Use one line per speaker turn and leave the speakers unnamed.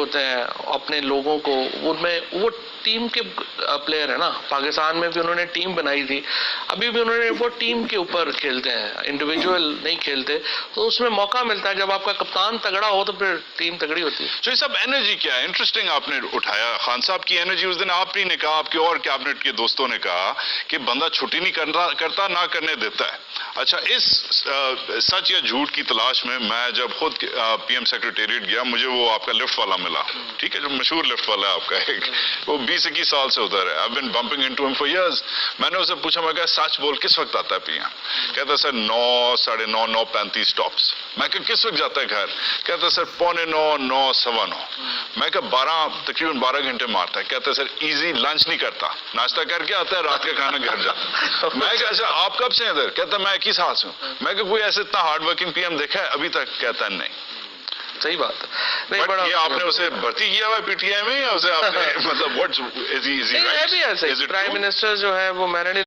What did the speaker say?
ہوتے ہیں اپنے لوگوں کو، ان میں وہ ٹیم کے پلیئر ہیں نا. پاکستان میں بھی انہوں نے ٹیم بنائی تھی، ابھی بھی انہوں نے وہ ٹیم کے اوپر کھیلتے ہیں، انڈیویجول نہیں کھیلتے. تو اس میں موقع ملتا ہے، جب آپ کا کپتان تگڑا ہو تو پھر ٹیم تگڑی ہوتی ہے.
جو سب انرجی کیا ہے، انٹرسٹنگ آپ نے اٹھایا خان صاحب کی انرجی. اس دن آپ ہی نے کہا، آپ کے اور کیبنٹ کے دوستوں نے کہا کہ بندہ چھٹی نہیں کرتا نہ کرنے دیتا ہے. اچھا، اس سچ یا جھوٹ کی تلاش میں جب خود پی ایم سیکریٹریٹ گیا، مجھے وہ آپ کا لفٹ والا ملا، ٹھیک ہے، جو مشہور لفٹ والا ہے آپ کا ایک، وہ 20-21 سال سے ادھر ہے. I've been bumping into him for years. میں نے اسے پوچھا، میں کہا سچ بول کس وقت آتا ہے پی ایم؟ کہتا سر 9, 9:30, 9:35 سٹاپس. میں کہا کس وقت جاتا ہے گھر؟ کہتا سر 8:45, 9, 9:15. میں کہا تقریباً 12 گھنٹے مارتا ہے. کہتا سر ایزی لنچ نہیں کرتا، ناشتہ کر کے آتا ہے، رات کا کھانا گھر جاتا. میں کہا اچھا آپ کب سے ادھر؟ کہتا میں 21 سال سے ہوں. میں کہا کوئی ایسے اتنا ہارڈ ورکنگ پی ایم دیکھا ہے ابھی تک؟ کہتا ہے نہیں.
صحیح بات ہے. نہیں،
بٹ یہ آپ نے اسے بھرتی کیا ہوا پی ٹی آئی میں، یا اسے آپ نے مطلب واٹس از ہی
بھی ایسے پرائم منسٹر جو ہے وہ میں نے